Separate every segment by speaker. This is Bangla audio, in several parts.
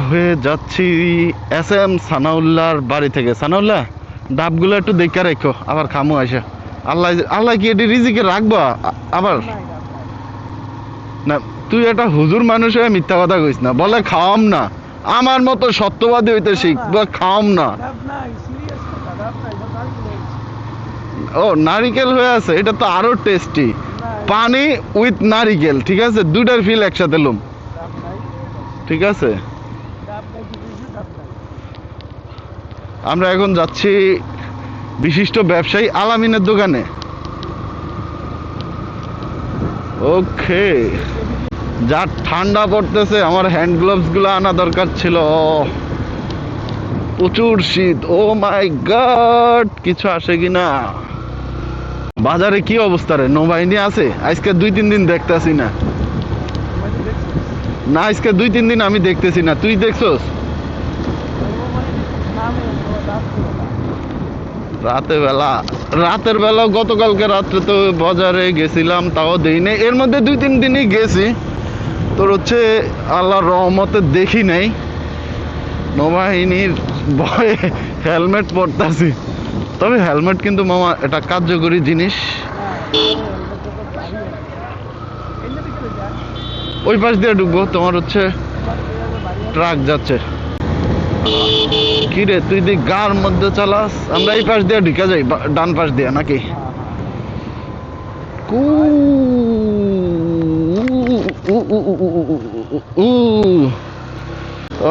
Speaker 1: হয়ে যাচ্ছি এস এম সানাউল্লাহর বাড়ি থেকে। সানাউল্লাহ, ডাবগুলো একটু দেখে রেখো, আবার খামো আসে। আল্লাহ আল্লাহ কি এটি রিজিকে রাখবো আবার? না, তুই একটা হুজুর মানুষ হয়ে মিথ্যা কথা কইস না। বলে খাওয়াম না, আমার মতো সত্যবাদী হইতে শিখ, খাওয়াম না। ও নারিকেল হয়ে আছে, এটা তো আরো টেস্টি। পানি উইথ নারিকেল, ঠিক আছে, দুইটার ফিল একসাথে লুম, ঠিক আছে। আমরা এখন যাচ্ছি বিশিষ্ট ব্যবসায়ী আলামিনের দোকানে। ওকে, যা ঠান্ডা পড়তেছে, আমার হ্যান্ড গ্লাভস গুলো আনা দরকার ছিল। প্রচুর শীত, ও মাই গড। কিছু আসে কিনা? বাজারে কি অবস্থা রে? নৌবাহিনী আছে? আজকে 2-3 দিন দেখতেছি না। না, আজকে 2-3 দিন আমি দেখতেছি না, তুই দেখছস? রাতের বেলা গতকালকে রাত্রে তো বাজারে গেছিলাম, তাও দেই নাই। এর মধ্যে 2-3 দিনই গেছি, তোর হচ্ছে আল্লাহর রহমতে দেখি নাই। নৌবাহিনীর ভয়ে হেলমেট পরতাছি। তবে হেলমেট কিন্তু মামা এটা কার্যকরী জিনিস। ওই পাশ দিয়ে ঢুকবো, তোমার হচ্ছে ট্রাক যাচ্ছে। কি রে, তুই দিক গার মধ্যে চালাস, আমরা এই পাশ দিয়ে ঢুকে যাই, ডান পাশ দিয়ে নাকি?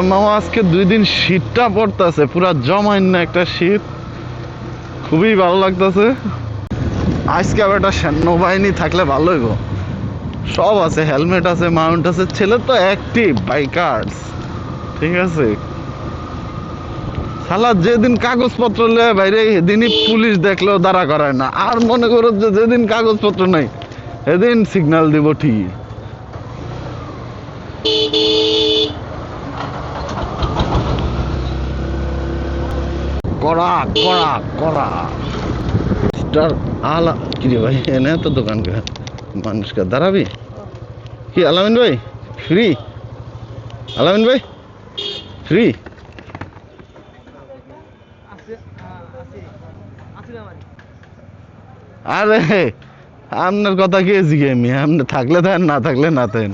Speaker 1: মামা আজকে 2 দিন শীতটা পড়তেছে, পুরা জমাইন্য একটা শীত, খুবই ভালো লাগতেছে। আজকে আবার একটা নৌবাহিনী থাকলে ভালো হইব। সব আছে, হেলমেট আছে, মাউন্ট আছে, ছেলে তো অ্যাক্টিভ বাইকার্স, ঠিক আছে। শালা যেদিন কাগজপত্র লয়ে বাইরে সেদিনই পুলিশ দেখলেও দাঁড়া করায় না। আর মনে করো যে যেদিন কাগজপত্র নাই সেদিন সিগন্যাল দিব ঠিক। কড়া কড়া কড়া স্টার আলা। কি রে ভাই, এনে তো দোকান কে মানুষকে দাঁড়াবি কি? আলামিন ভাই ফ্রি? আলামিন ভাই ফ্রি? আরে আপনার কথা কে জিজ্ঞে, আমি আপনি থাকলে থাকেন, না থাকলে না থাকেন।